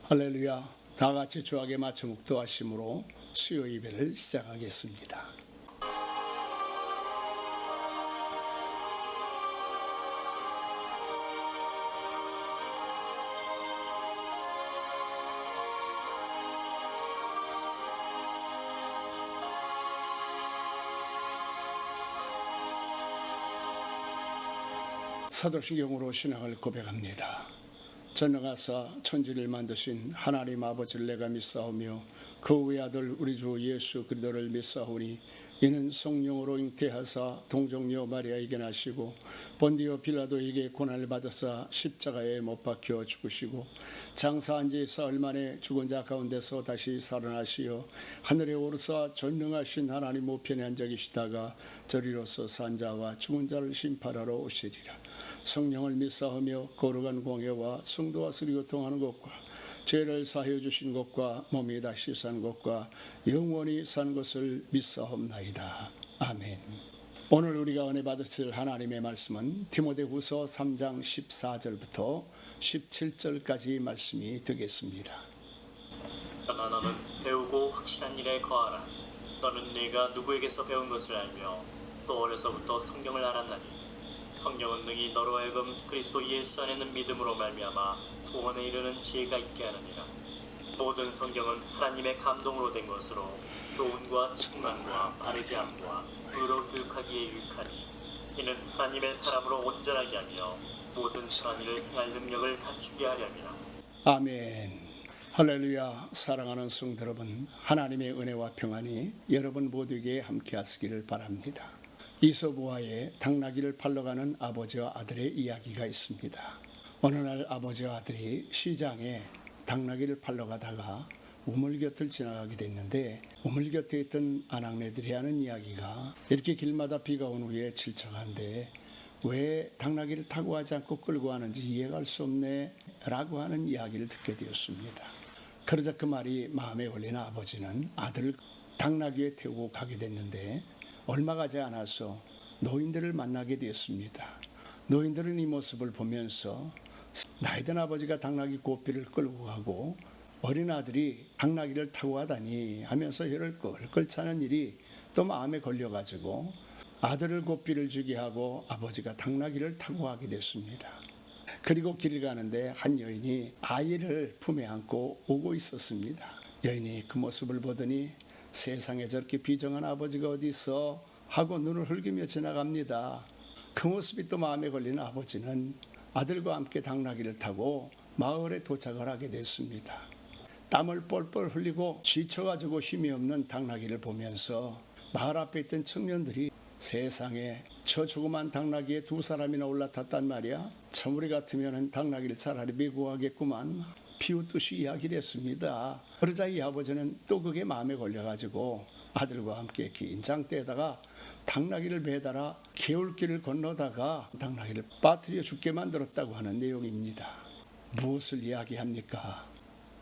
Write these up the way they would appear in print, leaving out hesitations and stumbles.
할렐루야. 다 같이 주하게 맞춰 묵도하심으로 수요 예배를 시작하겠습니다. 사도신경으로 신앙을 고백합니다. 전능하사 천지를 만드신 하나님 아버지를 내가 믿사오며 그 외아들 우리 주 예수 그리스도를 믿사오니 이는 성령으로 잉태하사 동정녀 마리아에게 나시고 본디오 빌라도에게 고난을 받으사 십자가에 못 박혀 죽으시고 장사한 지 사흘 만에 죽은 자 가운데서 다시 살아나시어 하늘에 오르사 전능하신 하나님 우편에 앉아 계시다가 저리로서 산 자와 죽은 자를 심판하러 오시리라. 성령을 믿사오며 거룩한 공예와 성도와 서로 교통하는 것과 죄를 사하여 주신 것과 몸이 다시 산 것과 영원히 산 것을 믿사옵나이다. 아멘. 오늘 우리가 은혜 받으실 하나님의 말씀은 디모데후서 3장 14절부터 17절까지 말씀이 되겠습니다. 그러나 너는 배우고 확신한 일에 거하라. 너는 네가 누구에게서 배운 것을 알며 또 어려서부터 성경을 알았나니 성령은 능히 너로 하여금 그리스도 예수 안에는 믿음으로 말미암아 구원에 이르는 지혜가 있게 하느니라. 모든 성경은 하나님의 감동으로 된 것으로 교훈과 책망과 바르게 함과 의로 교육하기에 유익하니 이는 하나님의 사람으로 온전하게 하며 모든 선한 일을 행할 능력을 갖추게 하려니라. 아멘. 할렐루야. 사랑하는 성도 여러분, 하나님의 은혜와 평안이 여러분 모두에게 함께 하시기를 바랍니다. 이소부와의 당나귀를 팔러 가는 아버지와 아들의 이야기가 있습니다. 어느 날 아버지와 아들이 시장에 당나귀를 팔러 가다가 우물 곁을 지나가게 됐는데 우물 곁에 있던 아낙네들이 하는 이야기가 이렇게 길마다 비가 온 후에 질척한데 왜 당나귀를 타고 가지 않고 끌고 가는지 이해가 할 수 없네 라고 하는 이야기를 듣게 되었습니다. 그러자 그 말이 마음에 걸린 아버지는 아들을 당나귀에 태우고 가게 됐는데 얼마 가지 않아서 노인들을 만나게 되었습니다. 노인들은 이 모습을 보면서 나이든 아버지가 당나귀 고삐를 끌고 가고 어린 아들이 당나귀를 타고 가다니 하면서 혀를 끌끌 차는 일이 또 마음에 걸려가지고 아들을 고삐를 주게 하고 아버지가 당나귀를 타고 가게 됐습니다. 그리고 길 가는데 한 여인이 아이를 품에 안고 오고 있었습니다. 여인이 그 모습을 보더니 세상에 저렇게 비정한 아버지가 어디 있어 하고 눈을 흘기며 지나갑니다. 그 모습이 또 마음에 걸린 아버지는 아들과 함께 당나귀를 타고 마을에 도착을 하게 됐습니다. 땀을 뻘뻘 흘리고 지쳐가지고 힘이 없는 당나귀를 보면서 마을 앞에 있던 청년들이 세상에 저 조그만 당나귀에 두 사람이나 올라탔단 말이야. 참 우리 같으면 당나귀를 차라리 메고 가겠구만. 비웃듯이 이야기를 했습니다. 그러자 이 아버지는 또 그게 마음에 걸려가지고 아들과 함께 긴 장대에다가 당나귀를 매달아 개울길을 건너다가 당나귀를 빠뜨려 죽게 만들었다고 하는 내용입니다. 무엇을 이야기합니까?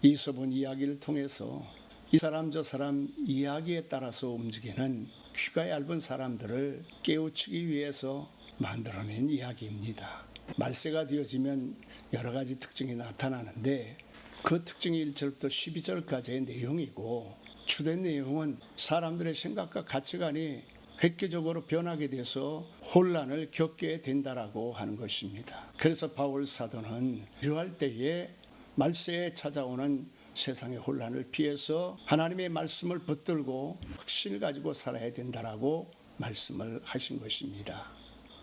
이소본 이야기를 통해서 이 사람 저 사람 이야기에 따라서 움직이는 귀가 얇은 사람들을 깨우치기 위해서 만들어낸 이야기입니다. 말세가 되어지면 여러 가지 특징이 나타나는데 그 특징이 1절부터 12절까지의 내용이고 주된 내용은 사람들의 생각과 가치관이 획기적으로 변하게 돼서 혼란을 겪게 된다라고 하는 것입니다. 그래서 바울 사도는 이러할 때에 말세에 찾아오는 세상의 혼란을 피해서 하나님의 말씀을 붙들고 확신을 가지고 살아야 된다라고 말씀을 하신 것입니다.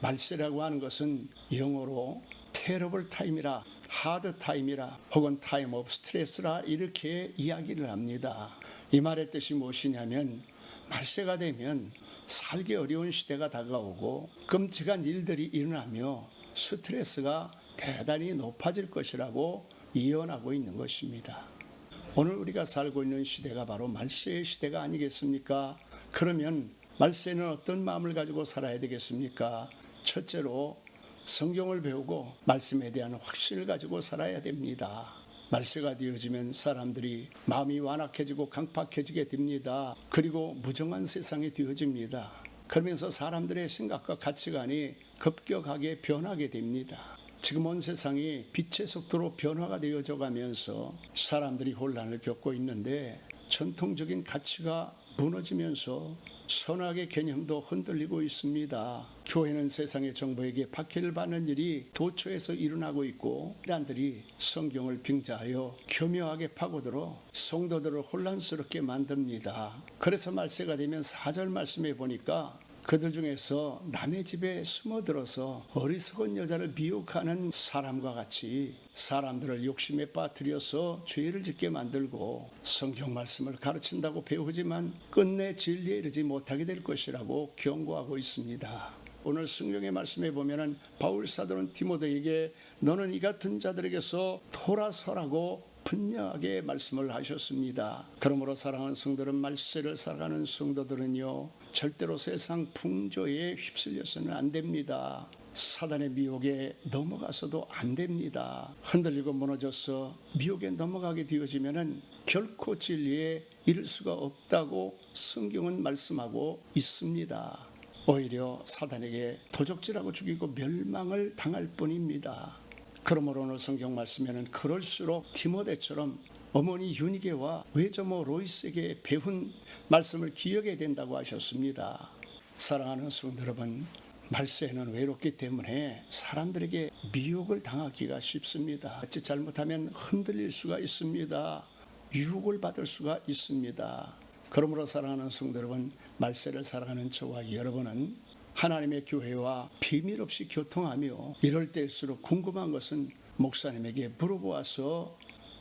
말세라고 하는 것은 영어로 테러블 타임이라 하드 타임이라 혹은 타임 오브 스트레스라 이렇게 이야기를 합니다. 이 말의 뜻이 무엇이냐면 말세가 되면 살기 어려운 시대가 다가오고 끔찍한 일들이 일어나며 스트레스가 대단히 높아질 것이라고 예언하고 있는 것입니다. 오늘 우리가 살고 있는 시대가 바로 말세의 시대가 아니겠습니까? 그러면 말세는 어떤 마음을 가지고 살아야 되겠습니까? 첫째로 성경을 배우고 말씀에 대한 확신을 가지고 살아야 됩니다. 말세가 되어지면 사람들이 마음이 완악해지고 강팍해지게 됩니다. 그리고 무정한 세상이 되어집니다. 그러면서 사람들의 생각과 가치관이 급격하게 변하게 됩니다. 지금 온 세상이 빛의 속도로 변화가 되어져 가면서 사람들이 혼란을 겪고 있는데 전통적인 가치가 무너지면서 선악의 개념도 흔들리고 있습니다. 교회는 세상의 정보에게 박해를 받는 일이 도처에서 일어나고 있고 이단들이 성경을 빙자하여 교묘하게 파고들어 성도들을 혼란스럽게 만듭니다. 그래서 말세가 되면 4절 말씀에 보니까 그들 중에서 남의 집에 숨어들어서 어리석은 여자를 미혹하는 사람과 같이 사람들을 욕심에 빠뜨려서 죄를 짓게 만들고 성경 말씀을 가르친다고 배우지만 끝내 진리에 이르지 못하게 될 것이라고 경고하고 있습니다. 오늘 성경의 말씀에 보면은 바울 사도는 디모데에게 너는 이 같은 자들에게서 돌아서라고 분명하게 말씀을 하셨습니다. 그러므로 사랑하는 성도들은 말세를 살아가는 성도들은요 절대로 세상 풍조에 휩쓸려서는 안 됩니다. 사단의 미혹에 넘어가서도 안 됩니다. 흔들리고 무너져서 미혹에 넘어가게 되어지면은 결코 진리에 이를 수가 없다고 성경은 말씀하고 있습니다. 오히려 사단에게 도적질하고 죽이고 멸망을 당할 뿐입니다. 그러므로 오늘 성경 말씀에는 그럴수록 디모데처럼 어머니 유니게와 외조모 로이스에게 배운 말씀을 기억해야 된다고 하셨습니다. 사랑하는 성도 여러분, 말세에는 외롭기 때문에 사람들에게 미혹을 당하기가 쉽습니다. 잘못하면 흔들릴 수가 있습니다. 유혹을 받을 수가 있습니다. 그러므로 사랑하는 성도 여러분, 말세를 살아가는 저와 여러분은 하나님의 교회와 비밀 없이 교통하며 이럴 때일수록 궁금한 것은 목사님에게 물어보아서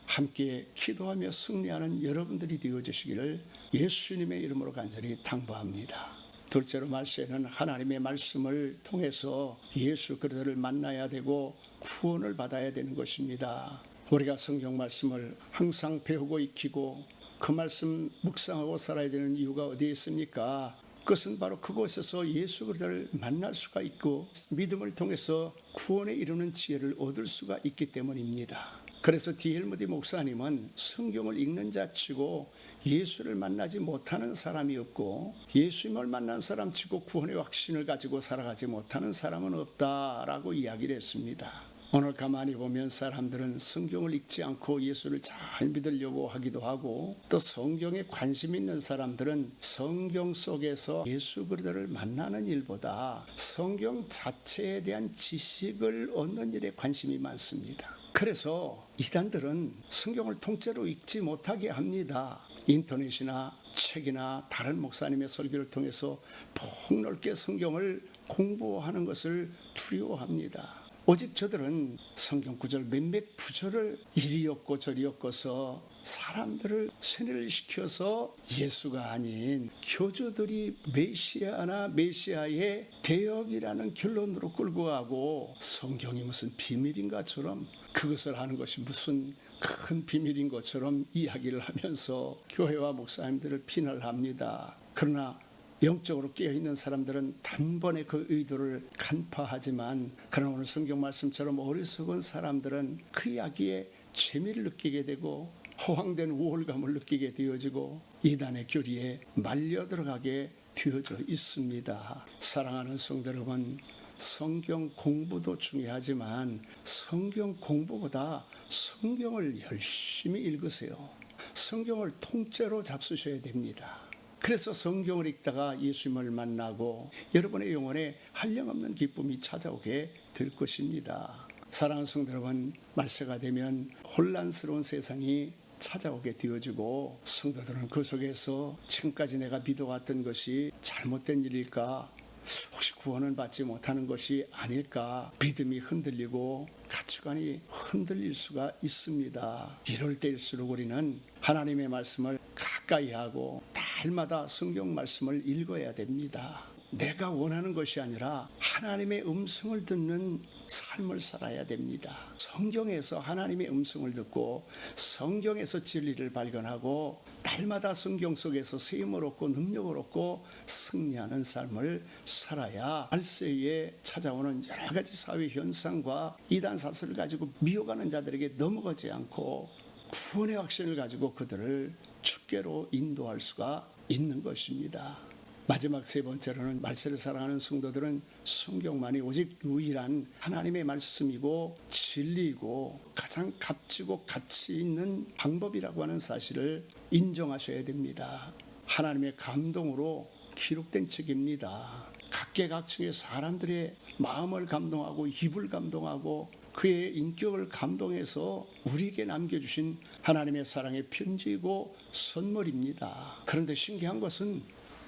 함께 기도하며 승리하는 여러분들이 되어주시기를 예수님의 이름으로 간절히 당부합니다. 둘째로 말세는 하나님의 말씀을 통해서 예수 그리스도를 만나야 되고 구원을 받아야 되는 것입니다. 우리가 성경 말씀을 항상 배우고 익히고 그 말씀 묵상하고 살아야 되는 이유가 어디에 있습니까? 그것은 바로 그곳에서 예수 그리스도를 만날 수가 있고 믿음을 통해서 구원에 이르는 지혜를 얻을 수가 있기 때문입니다. 그래서 D.L. 무디 목사님은 성경을 읽는 자치고 예수를 만나지 못하는 사람이 없고 예수님을 만난 사람 치고 구원의 확신을 가지고 살아가지 못하는 사람은 없다라고 이야기를 했습니다. 오늘 가만히 보면 사람들은 성경을 읽지 않고 예수를 잘 믿으려고 하기도 하고 또 성경에 관심 있는 사람들은 성경 속에서 예수 그리스도를 만나는 일보다 성경 자체에 대한 지식을 얻는 일에 관심이 많습니다. 그래서 이단들은 성경을 통째로 읽지 못하게 합니다. 인터넷이나 책이나 다른 목사님의 설교를 통해서 폭넓게 성경을 공부하는 것을 두려워합니다. 오직 저들은 성경 구절 몇몇 구절을 이리 엮고 저리 엮어서 사람들을 세뇌를 시켜서 예수가 아닌 교주들이 메시아나 메시아의 대역이라는 결론으로 끌고 가고 성경이 무슨 비밀인가처럼 그것을 하는 것이 무슨 큰 비밀인 것처럼 이야기를 하면서 교회와 목사님들을 비난을 합니다. 그러나 영적으로 깨어있는 사람들은 단번에 그 의도를 간파하지만 그러나 오늘 성경 말씀처럼 어리석은 사람들은 그 이야기에 재미를 느끼게 되고 허황된 우월감을 느끼게 되어지고 이단의 교리에 말려 들어가게 되어져 있습니다. 사랑하는 성도 여러분, 성경 공부도 중요하지만 성경 공부보다 성경을 열심히 읽으세요. 성경을 통째로 잡수셔야 됩니다. 그래서 성경을 읽다가 예수님을 만나고 여러분의 영혼에 한량없는 기쁨이 찾아오게 될 것입니다. 사랑하는 성도 여러분, 말세가 되면 혼란스러운 세상이 찾아오게 되어지고 성도들은 그 속에서 지금까지 내가 믿어왔던 것이 잘못된 일일까? 혹시 구원을 받지 못하는 것이 아닐까? 믿음이 흔들리고 가치관이 흔들릴 수가 있습니다. 이럴 때일수록 우리는 하나님의 말씀을 가까이 하고 날마다 성경 말씀을 읽어야 됩니다. 내가 원하는 것이 아니라 하나님의 음성을 듣는 삶을 살아야 됩니다. 성경에서 하나님의 음성을 듣고 성경에서 진리를 발견하고 날마다 성경 속에서 세임을 얻고 능력을 얻고 승리하는 삶을 살아야 말세에 찾아오는 여러 가지 사회 현상과 이단 사설을 가지고 미혹하는 자들에게 넘어가지 않고 구원의 확신을 가지고 그들을 주께로 인도할 수가 있는 것입니다. 마지막 세 번째로는 말세를 사랑하는 성도들은 성경만이 오직 유일한 하나님의 말씀이고 진리이고 가장 값지고 가치 있는 방법이라고 하는 사실을 인정하셔야 됩니다. 하나님의 감동으로 기록된 책입니다. 각계각층의 사람들의 마음을 감동하고 입을 감동하고 그의 인격을 감동해서 우리에게 남겨주신 하나님의 사랑의 편지이고 선물입니다. 그런데 신기한 것은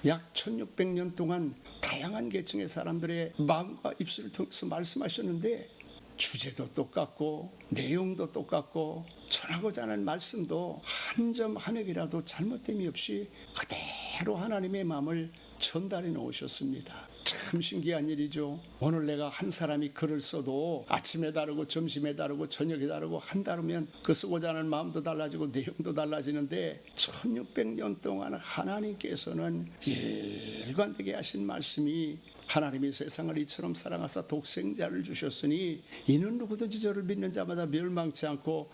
약 1600년 동안 다양한 계층의 사람들의 마음과 입술을 통해서 말씀하셨는데 주제도 똑같고 내용도 똑같고 전하고자 하는 말씀도 한 점 한 획이라도 잘못됨이 없이 그대로 하나님의 마음을 전달해 놓으셨습니다. 참 신기한 일이죠. 오늘 내가 한 사람이 글을 써도 아침에 다르고 점심에 다르고 저녁에 다르고 한 다르면 그 쓰고자 하는 마음도 달라지고 내용도 달라지는데 1600년 동안 하나님께서는 일관되게 하신 말씀이 하나님이 세상을 이처럼 사랑하사 독생자를 주셨으니 이는 누구든지 저를 믿는 자마다 멸망치 않고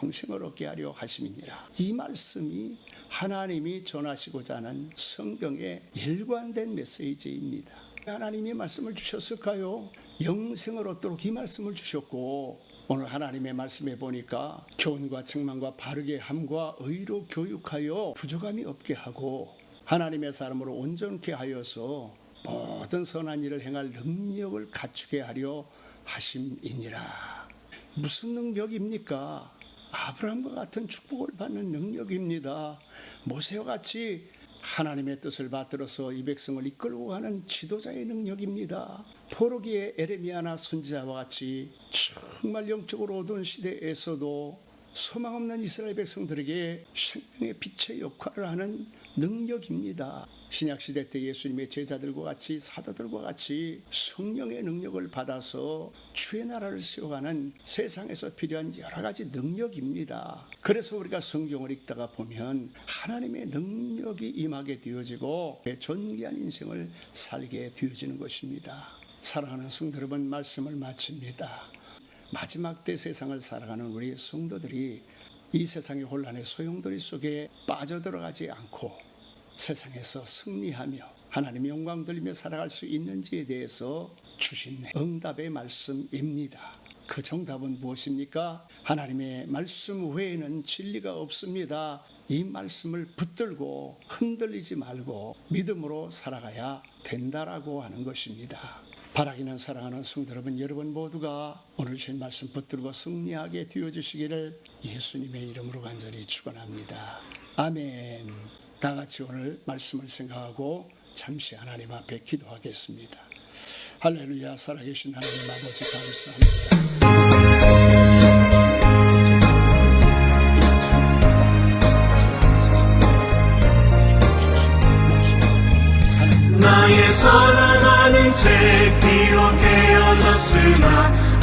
영생을 얻게 하려 하심이니라. 이 말씀이 하나님이 전하시고자 하는 성경의 일관된 메시지입니다. 하나님이 말씀을 주셨을까요? 영생을 얻도록 이 말씀을 주셨고 오늘 하나님의 말씀에 보니까 교훈과 책망과 바르게 함과 의로 교육하여 부족함이 없게 하고 하나님의 사람으로 온전케 하여서 모든 선한 일을 행할 능력을 갖추게 하려 하심이니라. 무슨 능력입니까? 아브라함과 같은 축복을 받는 능력입니다. 모세와 같이 하나님의 뜻을 받들어서 이 백성을 이끌고 가는 지도자의 능력입니다. 포로기의 에레미야나 선지자와 같이 정말 영적으로 어두운 시대에서도 소망 없는 이스라엘 백성들에게 생명의 빛의 역할을 하는 능력입니다. 신약시대 때 예수님의 제자들과 같이 사도들과 같이 성령의 능력을 받아서 주의 나라를 세워가는 세상에서 필요한 여러 가지 능력입니다. 그래서 우리가 성경을 읽다가 보면 하나님의 능력이 임하게 되어지고 존귀한 인생을 살게 되어지는 것입니다. 사랑하는 성도 여러분, 말씀을 마칩니다. 마지막 때 세상을 살아가는 우리 성도들이 이 세상의 혼란의 소용돌이 속에 빠져들어가지 않고 세상에서 승리하며 하나님의 영광 돌리며 살아갈 수 있는지에 대해서 주신 응답의 말씀입니다. 그 정답은 무엇입니까? 하나님의 말씀 외에는 진리가 없습니다. 이 말씀을 붙들고 흔들리지 말고 믿음으로 살아가야 된다라고 하는 것입니다. 바라기는 사랑하는 성도 여러분 모두가 오늘 주신 말씀 붙들고 승리하게 되어주시기를 예수님의 이름으로 간절히 축원합니다. 아멘. 다 같이 오늘 말씀을 생각하고 잠시 하나님 앞에 기도하겠습니다. 할렐루야. 살아계신 하나님 아버지 감사합니다. 나의 사랑하는 책 기록되어졌으나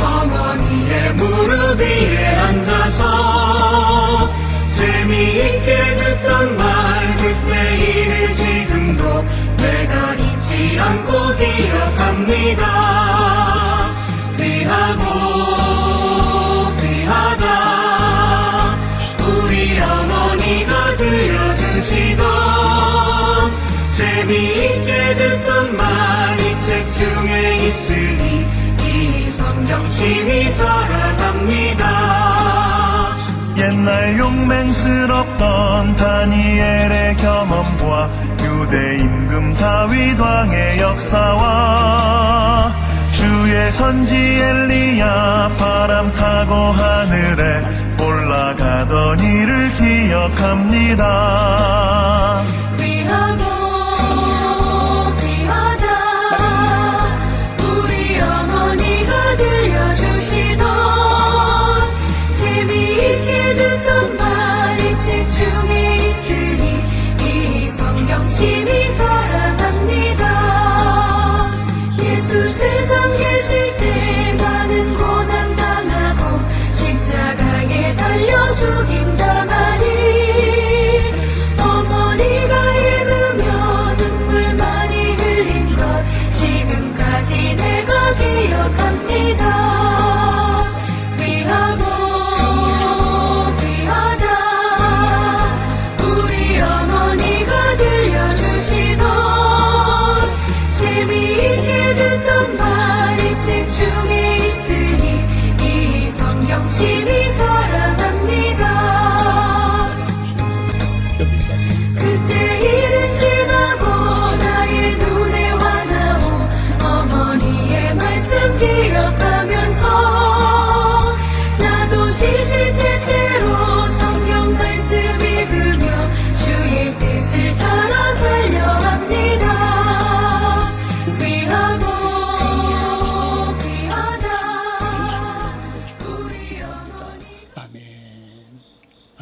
어머니의 무릎 위에 앉아서 재미있게 듣던 말 그때 일을 지금도 내가 잊지 않고 기억합니다. 귀하다 우리 어머니가 들려주시던 재미있게 듣던 말 이 책 중에 있으니 이 성경 심히 사랑합니다. 옛날 용맹스럽던 다니엘의 경험과 유대 임금 다윗 왕의 역사와 주의 선지 엘리야 바람 타고 하늘에 올라가던 일을 기억합니다. 귀하다 우리 어머니가 들려주시던 재미있게 듣던 말 이 책 중에 있으니 이 성경 심히 사랑합니다. 예수 세상 계실 때 많은 고난 당하고 십자가에 달려 죽임 당하니 어머니가 읽으며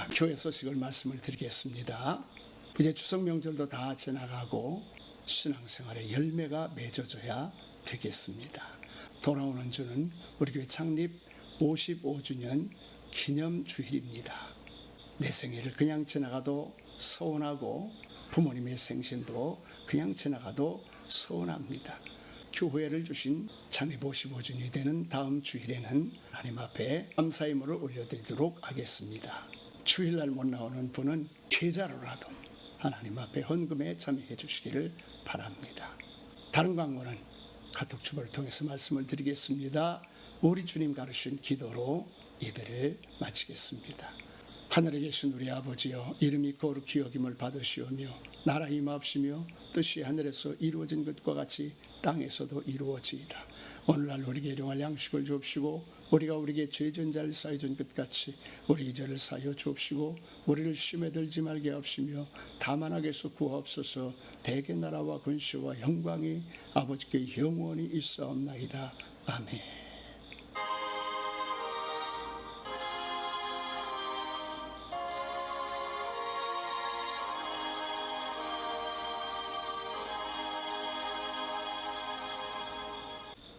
교회 소식을 말씀을 드리겠습니다. 이제 추석 명절도 다 지나가고 신앙생활의 열매가 맺어져야 되겠습니다. 돌아오는 주는 우리 교회 창립 55주년 기념 주일입니다. 내 생일을 그냥 지나가도 서운하고 부모님의 생신도 그냥 지나가도 서운합니다. 교회를 주신 창립 55주년이 되는 다음 주일에는 하나님 앞에 감사의 물을 올려드리도록 하겠습니다. 주일날 못 나오는 분은 계좌로라도 하나님 앞에 헌금에 참여해 주시기를 바랍니다. 다른 광고는 카톡 주보를 통해서 말씀을 드리겠습니다. 우리 주님 가르친 기도로 예배를 마치겠습니다. 하늘에 계신 우리 아버지여, 이름이 거룩히 여김을 받으시오며 나라 임하옵시며 뜻이 하늘에서 이루어진 것과 같이 땅에서도 이루어지이다. 오늘날 우리에게 일용할 양식을 주옵시고 우리가 우리에게 죄진 자를 사여 준 것 같이 우리 죄를 사여 주옵시고 우리를 시험에 들지 말게 하옵시며 다만 악에서 구하옵소서. 대개 나라와 권세와 영광이 아버지께 영원히 있사옵나이다. 아멘.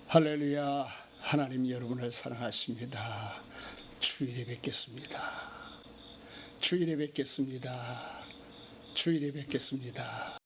할렐루야. 하나님 여러분을 사랑하십니다. 주일에 뵙겠습니다. 주일에 뵙겠습니다. 주일에 뵙겠습니다.